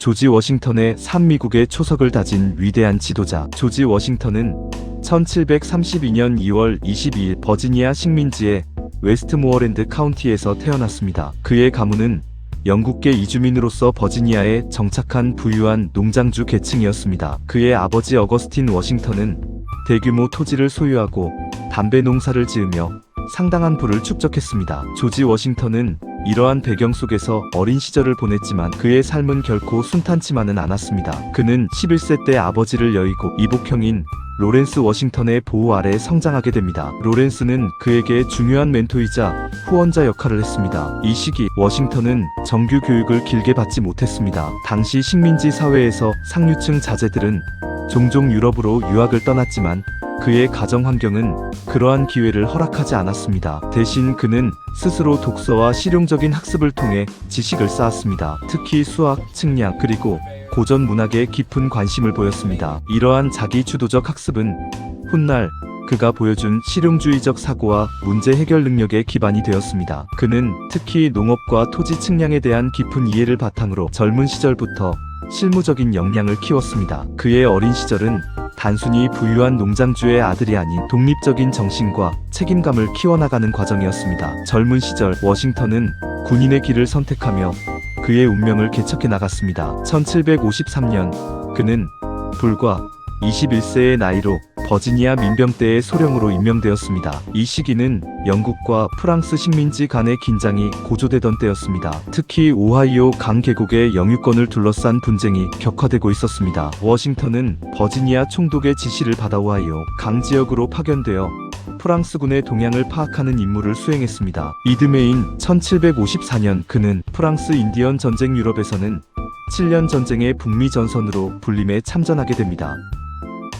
조지 워싱턴의 산미국의 초석을 다진 위대한 지도자. 조지 워싱턴은 1732년 2월 22일 버지니아 식민지의 웨스트모어랜드 카운티에서 태어났습니다. 그의 가문은 영국계 이주민으로서 버지니아에 정착한 부유한 농장주 계층이었습니다. 그의 아버지 어거스틴 워싱턴은 대규모 토지를 소유하고 담배 농사를 지으며 상당한 부를 축적했습니다. 조지 워싱턴은 이러한 배경 속에서 어린 시절을 보냈지만 그의 삶은 결코 순탄치만은 않았습니다. 그는 11세 때 아버지를 여의고 이복형인 로렌스 워싱턴의 보호 아래 성장하게 됩니다. 로렌스는 그에게 중요한 멘토이자 후원자 역할을 했습니다. 이 시기 워싱턴은 정규 교육을 길게 받지 못했습니다. 당시 식민지 사회에서 상류층 자제들은 종종 유럽으로 유학을 떠났지만 그의 가정 환경은 그러한 기회를 허락하지 않았습니다. 대신 그는 스스로 독서와 실용적인 학습을 통해 지식을 쌓았습니다. 특히 수학, 측량, 그리고 고전 문학에 깊은 관심을 보였습니다. 이러한 자기 주도적 학습은 훗날 그가 보여준 실용주의적 사고와 문제 해결 능력의 기반이 되었습니다. 그는 특히 농업과 토지 측량에 대한 깊은 이해를 바탕으로 젊은 시절부터 실무적인 역량을 키웠습니다. 그의 어린 시절은 단순히 부유한 농장주의 아들이 아닌 독립적인 정신과 책임감을 키워나가는 과정이었습니다. 젊은 시절 워싱턴은 군인의 길을 선택하며 그의 운명을 개척해 나갔습니다. 1753년 그는 불과 21세의 나이로 버지니아 민병대의 소령으로 임명되었습니다. 이 시기는 영국과 프랑스 식민지 간의 긴장이 고조되던 때였습니다. 특히 오하이오 강 계곡의 영유권을 둘러싼 분쟁이 격화되고 있었습니다. 워싱턴은 버지니아 총독의 지시를 받아 오하이오 강 지역으로 파견되어 프랑스군의 동향을 파악하는 임무를 수행했습니다. 이듬해인 1754년 그는 프랑스 인디언 전쟁 유럽에서는 7년 전쟁의 북미 전선으로 불림에 참전하게 됩니다.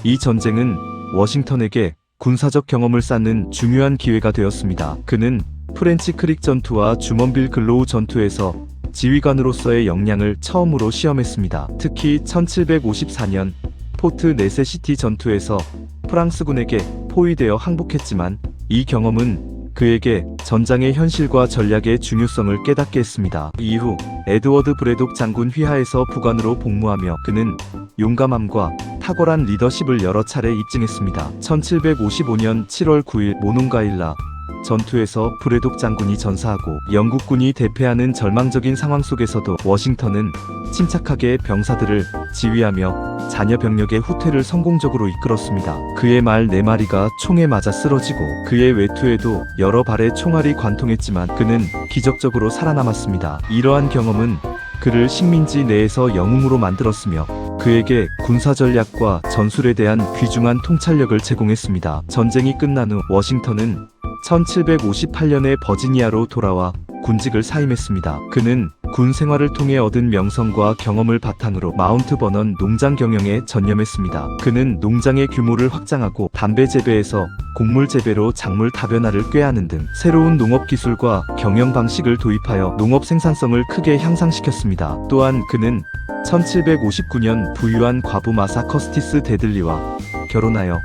이 전쟁은 워싱턴에게 군사적 경험을 쌓는 중요한 기회가 되었습니다. 그는 프렌치 크릭 전투와 주먼빌 글로우 전투에서 지휘관으로서의 역량을 처음으로 시험했습니다. 특히 1754년 포트 네세시티 전투에서 프랑스군에게 포위되어 항복했지만 이 경험은 그에게 전장의 현실과 전략의 중요성을 깨닫게 했습니다. 이후 에드워드 브래독 장군 휘하에서 부관으로 복무하며 그는 용감함과 탁월한 리더십을 여러 차례 입증했습니다. 1755년 7월 9일 모논가일라 전투에서 브래독 장군이 전사하고 영국군이 대패하는 절망적인 상황 속에서도 워싱턴은 침착하게 병사들을 지휘하며 자녀 병력의 후퇴를 성공적으로 이끌었습니다. 그의 말 4마리가 총에 맞아 쓰러지고 그의 외투에도 여러 발의 총알이 관통했지만 그는 기적적으로 살아남았습니다. 이러한 경험은 그를 식민지 내에서 영웅으로 만들었으며 그에게 군사 전략과 전술에 대한 귀중한 통찰력을 제공했습니다. 전쟁이 끝난 후 워싱턴은 1758년에 버지니아로 돌아와 군직을 사임했습니다. 그는 군 생활을 통해 얻은 명성과 경험을 바탕으로 마운트 버넌 농장 경영에 전념했습니다. 그는 농장의 규모를 확장하고 담배 재배에서 곡물 재배로 작물 다변화를 꾀하는 등 새로운 농업 기술과 경영 방식을 도입하여 농업 생산성을 크게 향상시켰습니다. 또한 그는 1759년 부유한 과부 마사 커스티스 데들리와 결혼하여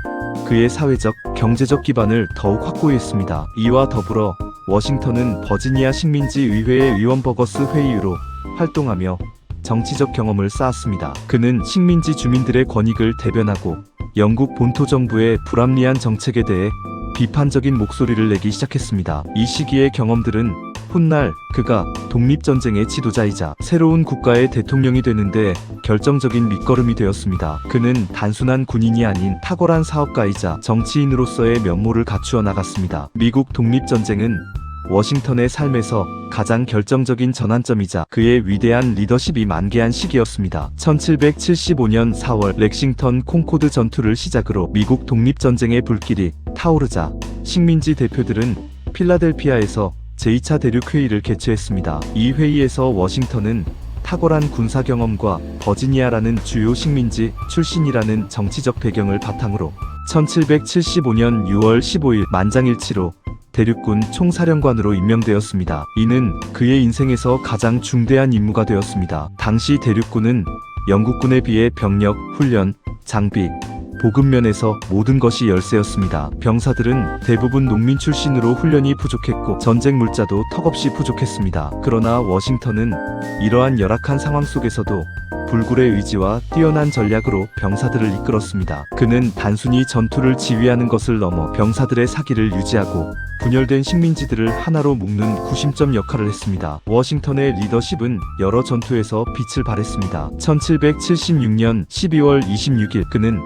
그의 사회적, 경제적 기반을 더욱 확고히 했습니다. 이와 더불어 워싱턴은 버지니아 식민지 의회의 의원 버거스 회의로 활동하며 정치적 경험을 쌓았습니다. 그는 식민지 주민들의 권익을 대변하고 영국 본토 정부의 불합리한 정책에 대해 비판적인 목소리를 내기 시작했습니다. 이 시기의 경험들은 훗날 그가 독립전쟁의 지도자이자 새로운 국가의 대통령이 되는데 결정적인 밑거름이 되었습니다. 그는 단순한 군인이 아닌 탁월한 사업가이자 정치인으로서의 면모를 갖추어 나갔습니다. 미국 독립전쟁은 워싱턴의 삶에서 가장 결정적인 전환점이자 그의 위대한 리더십이 만개한 시기였습니다. 1775년 4월 렉싱턴 콩코드 전투를 시작으로 미국 독립전쟁의 불길이 타오르자 식민지 대표들은 필라델피아에서 제2차 대륙회의를 개최했습니다. 이 회의에서 워싱턴은 탁월한 군사 경험과 버지니아라는 주요 식민지 출신이라는 정치적 배경을 바탕으로 1775년 6월 15일 만장일치로 대륙군 총사령관으로 임명되었습니다. 이는 그의 인생에서 가장 중대한 임무가 되었습니다. 당시 대륙군은 영국군에 비해 병력, 훈련, 장비, 보급면에서 모든 것이 열세였습니다. 병사들은 대부분 농민 출신으로 훈련이 부족했고 전쟁 물자도 턱없이 부족했습니다. 그러나 워싱턴은 이러한 열악한 상황 속에서도 불굴의 의지와 뛰어난 전략으로 병사들을 이끌었습니다. 그는 단순히 전투를 지휘하는 것을 넘어 병사들의 사기를 유지하고 분열된 식민지들을 하나로 묶는 구심점 역할을 했습니다. 워싱턴의 리더십은 여러 전투에서 빛을 발했습니다. 1776년 12월 26일 그는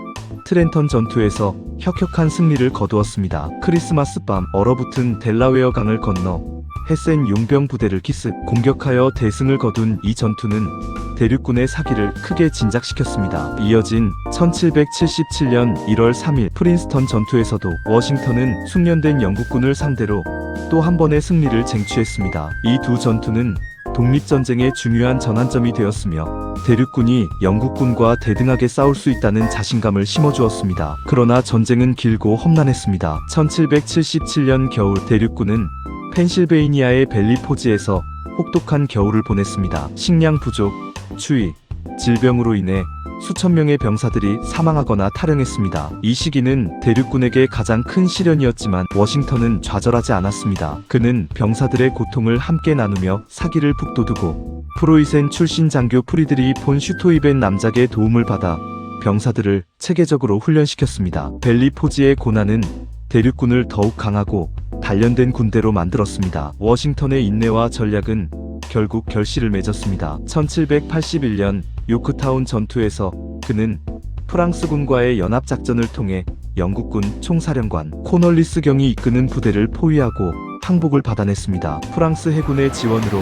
트렌턴 전투에서 혁혁한 승리를 거두었습니다. 크리스마스 밤 얼어붙은 델라웨어 강을 건너 헤센 용병 부대를 공격하여 대승을 거둔 이 전투는 대륙군의 사기를 크게 진작시켰습니다. 이어진 1777년 1월 3일 프린스턴 전투에서도 워싱턴은 숙련된 영국군을 상대로 또 한 번의 승리를 쟁취했습니다. 이 두 전투는 독립전쟁의 중요한 전환점이 되었으며 대륙군이 영국군과 대등하게 싸울 수 있다는 자신감을 심어주었습니다. 그러나 전쟁은 길고 험난했습니다. 1777년 겨울 대륙군은 펜실베이니아의 벨리포지에서 혹독한 겨울을 보냈습니다. 식량 부족, 추위, 질병으로 인해 수천 명의 병사들이 사망하거나 탈영했습니다. 이 시기는 대륙군에게 가장 큰 시련이었지만 워싱턴은 좌절하지 않았습니다. 그는 병사들의 고통을 함께 나누며 사기를 북돋우고 프로이센 출신 장교 프리드리 폰 슈토이벤 남작의 도움을 받아 병사들을 체계적으로 훈련시켰습니다. 벨리포지의 고난은 대륙군을 더욱 강하고 단련된 군대로 만들었습니다. 워싱턴의 인내와 전략은 결국 결실을 맺었습니다. 1781년 요크타운 전투에서 그는 프랑스군과의 연합작전을 통해 영국군 총사령관 코널리스 경이 이끄는 부대를 포위하고 항복을 받아냈습니다. 프랑스 해군의 지원으로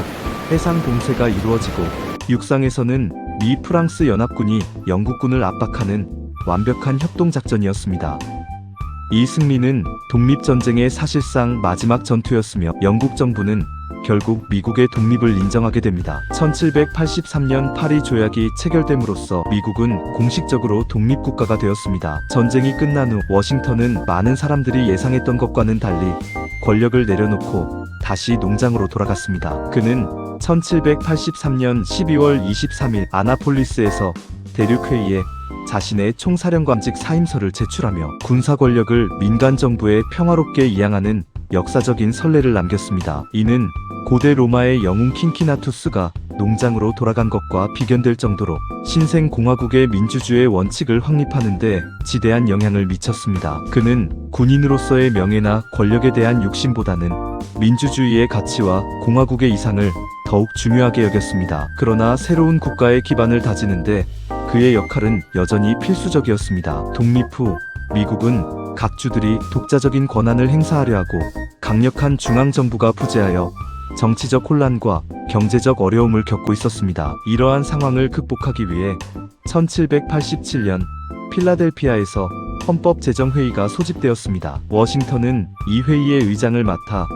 해상 봉쇄가 이루어지고 육상에서는 미 프랑스 연합군이 영국군을 압박하는 완벽한 협동작전이었습니다. 이 승리는 독립전쟁의 사실상 마지막 전투였으며 영국 정부는 결국 미국의 독립을 인정하게 됩니다. 1783년 파리 조약이 체결됨으로써 미국은 공식적으로 독립국가가 되었습니다. 전쟁이 끝난 후 워싱턴은 많은 사람들이 예상했던 것과는 달리 권력을 내려놓고 다시 농장으로 돌아갔습니다. 그는 1783년 12월 23일 아나폴리스에서 대륙회의에 자신의 총사령관직 사임서를 제출하며 군사 권력을 민간 정부에 평화롭게 이양하는 역사적인 선례를 남겼습니다. 이는 고대 로마의 영웅 킨키나투스가 농장으로 돌아간 것과 비견될 정도로 신생 공화국의 민주주의 원칙을 확립하는 데 지대한 영향을 미쳤습니다. 그는 군인으로서의 명예나 권력에 대한 욕심보다는 민주주의의 가치와 공화국의 이상을 더욱 중요하게 여겼습니다. 그러나 새로운 국가의 기반을 다지는데 그의 역할은 여전히 필수적이었습니다. 독립 후 미국은 각 주들이 독자적인 권한을 행사하려 하고 강력한 중앙정부가 부재하여 정치적 혼란과 경제적 어려움을 겪고 있었습니다. 이러한 상황을 극복하기 위해 1787년 필라델피아에서 헌법제정회의가 소집되었습니다. 워싱턴은 이 회의의 의장을 맡아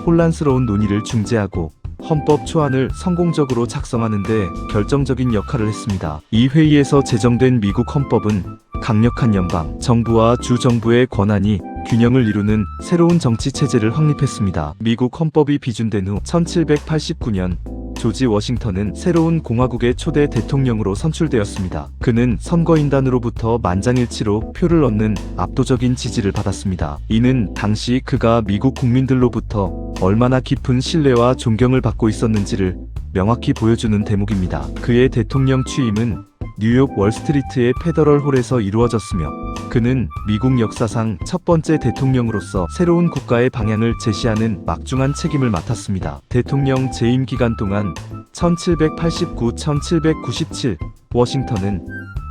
혼란스러운 논의를 중재하고 헌법 초안을 성공적으로 작성하는 데 결정적인 역할을 했습니다. 이 회의에서 제정된 미국 헌법은 강력한 연방, 정부와 주정부의 권한이 균형을 이루는 새로운 정치 체제를 확립했습니다. 미국 헌법이 비준된 후 1789년 조지 워싱턴은 새로운 공화국의 초대 대통령으로 선출되었습니다. 그는 선거인단으로부터 만장일치로 표를 얻는 압도적인 지지를 받았습니다. 이는 당시 그가 미국 국민들로부터 얼마나 깊은 신뢰와 존경을 받고 있었는지를 명확히 보여주는 대목입니다. 그의 대통령 취임은 뉴욕 월스트리트의 페더럴 홀에서 이루어졌으며 그는 미국 역사상 첫 번째 대통령으로서 새로운 국가의 방향을 제시하는 막중한 책임을 맡았습니다. 대통령 재임 기간 동안 1789-1797 워싱턴은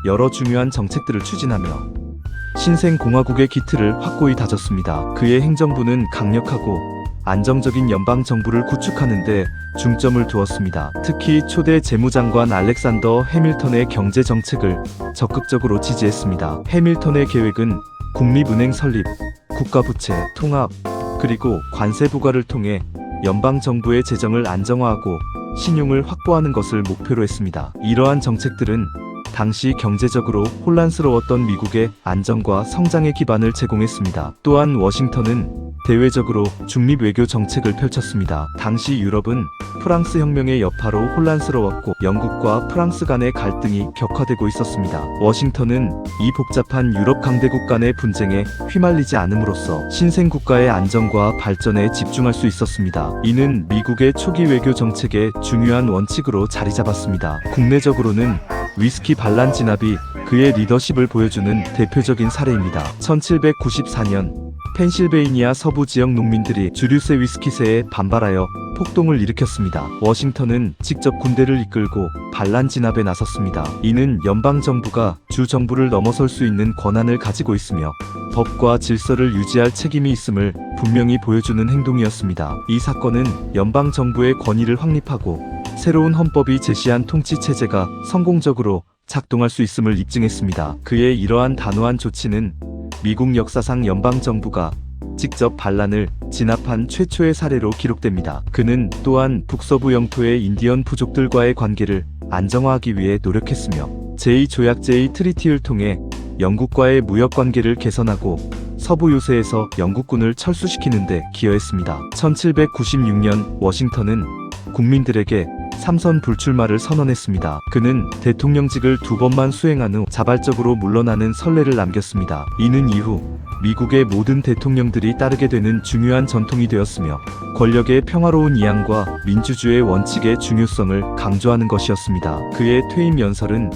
여러 중요한 정책들을 추진하며 신생 공화국의 기틀을 확고히 다졌습니다. 그의 행정부는 강력하고 안정적인 연방 정부를 구축하는 데 중점을 두었습니다. 특히 초대 재무장관 알렉산더 해밀턴의 경제 정책을 적극적으로 지지했습니다. 해밀턴의 계획은 국립은행 설립, 국가부채 통합, 그리고 관세 부과를 통해 연방 정부의 재정을 안정화하고 신용을 확보하는 것을 목표로 했습니다. 이러한 정책들은 당시 경제적으로 혼란스러웠던 미국의 안정과 성장의 기반을 제공했습니다. 또한 워싱턴은 대외적으로 중립 외교 정책을 펼쳤습니다. 당시 유럽은 프랑스 혁명의 여파로 혼란스러웠고 영국과 프랑스 간의 갈등이 격화되고 있었습니다. 워싱턴은 이 복잡한 유럽 강대국 간의 분쟁에 휘말리지 않음으로써 신생 국가의 안정과 발전에 집중할 수 있었습니다. 이는 미국의 초기 외교 정책의 중요한 원칙으로 자리 잡았습니다. 국내적으로는 위스키 반란 진압이 그의 리더십을 보여주는 대표적인 사례입니다. 1794년 펜실베이니아 서부 지역 농민들이 주류세 위스키세에 반발하여 폭동을 일으켰습니다. 워싱턴은 직접 군대를 이끌고 반란 진압에 나섰습니다. 이는 연방 정부가 주 정부를 넘어설 수 있는 권한을 가지고 있으며 법과 질서를 유지할 책임이 있음을 분명히 보여주는 행동이었습니다. 이 사건은 연방 정부의 권위를 확립하고 새로운 헌법이 제시한 통치 체제가 성공적으로 작동할 수 있음을 입증했습니다. 그의 이러한 단호한 조치는 미국 역사상 연방 정부가 직접 반란을 진압한 최초의 사례로 기록됩니다. 그는 또한 북서부 영토의 인디언 부족들과의 관계를 안정화하기 위해 노력했으며 제2조약 트리티를 통해 영국과의 무역 관계를 개선하고 서부 요새에서 영국군을 철수시키는 데 기여했습니다. 1796년 워싱턴은 국민들에게 삼선 불출마를 선언했습니다. 그는 대통령직을 2번만 수행한 후 자발적으로 물러나는 선례를 남겼습니다. 이는 이후 미국의 모든 대통령들이 따르게 되는 중요한 전통이 되었으며 권력의 평화로운 이양과 민주주의의 원칙의 중요성을 강조하는 것이었습니다. 그의 퇴임 연설은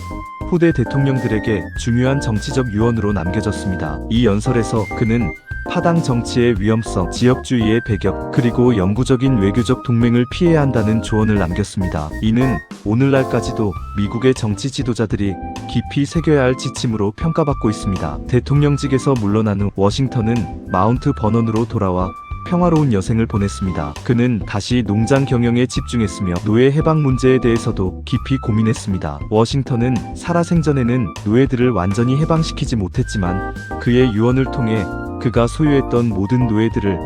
후대 대통령들에게 중요한 정치적 유언으로 남겨졌습니다. 이 연설에서 그는 파당 정치의 위험성, 지역주의의 배격, 그리고 영구적인 외교적 동맹을 피해야 한다는 조언을 남겼습니다. 이는 오늘날까지도 미국의 정치 지도자들이 깊이 새겨야 할 지침으로 평가받고 있습니다. 대통령직에서 물러난 후 워싱턴은 마운트 버넌으로 돌아와 평화로운 여생을 보냈습니다. 그는 다시 농장 경영에 집중했으며 노예 해방 문제에 대해서도 깊이 고민했습니다. 워싱턴은 살아생전에는 노예들을 완전히 해방시키지 못했지만 그의 유언을 통해 그가 소유했던 모든 노예들을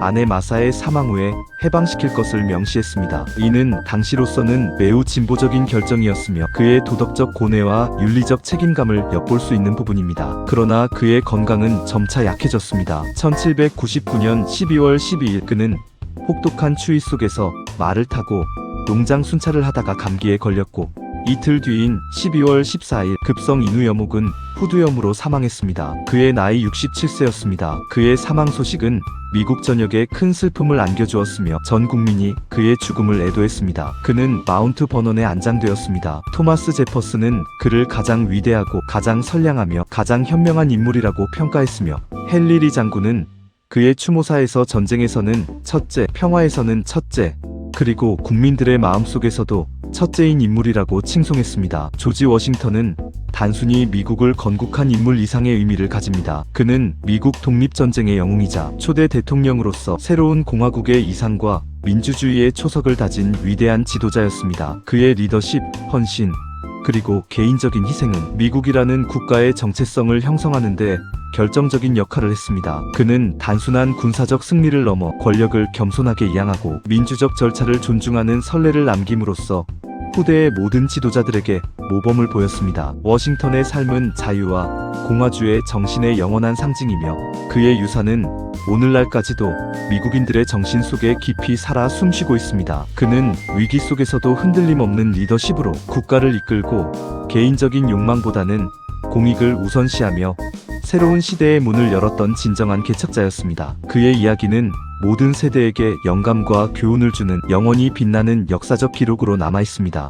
아내 마사의 사망 후에 해방시킬 것을 명시했습니다. 이는 당시로서는 매우 진보적인 결정이었으며 그의 도덕적 고뇌와 윤리적 책임감을 엿볼 수 있는 부분입니다. 그러나 그의 건강은 점차 약해졌습니다. 1799년 12월 12일 그는 혹독한 추위 속에서 말을 타고 농장 순찰을 하다가 감기에 걸렸고 이틀 뒤인 12월 14일 급성 인후염옥은 후두염으로 사망했습니다. 그의 나이 67세였습니다. 그의 사망 소식은 미국 전역에 큰 슬픔을 안겨주었으며 전 국민이 그의 죽음을 애도했습니다. 그는 마운트 버넌에 안장되었습니다. 토마스 제퍼슨은 그를 가장 위대하고 가장 선량하며 가장 현명한 인물이라고 평가했으며 헨리 리 장군은 그의 추모사에서 전쟁에서는 첫째, 평화에서는 첫째, 그리고 국민들의 마음속에서도 첫째인 인물이라고 칭송했습니다. 조지 워싱턴은 단순히 미국을 건국한 인물 이상의 의미를 가집니다. 그는 미국 독립전쟁의 영웅이자 초대 대통령으로서 새로운 공화국의 이상과 민주주의의 초석을 다진 위대한 지도자였습니다. 그의 리더십, 헌신, 그리고 개인적인 희생은 미국이라는 국가의 정체성을 형성하는 데 결정적인 역할을 했습니다. 그는 단순한 군사적 승리를 넘어 권력을 겸손하게 이양하고 민주적 절차를 존중하는 선례를 남김으로써 후대의 모든 지도자들에게 모범을 보였습니다. 워싱턴의 삶은 자유와 공화주의 정신의 영원한 상징이며 그의 유산은 오늘날까지도 미국인들의 정신 속에 깊이 살아 숨쉬고 있습니다. 그는 위기 속에서도 흔들림 없는 리더십으로 국가를 이끌고 개인적인 욕망보다는 공익을 우선시하며 새로운 시대의 문을 열었던 진정한 개척자였습니다. 그의 이야기는 모든 세대에게 영감과 교훈을 주는 영원히 빛나는 역사적 기록으로 남아 있습니다.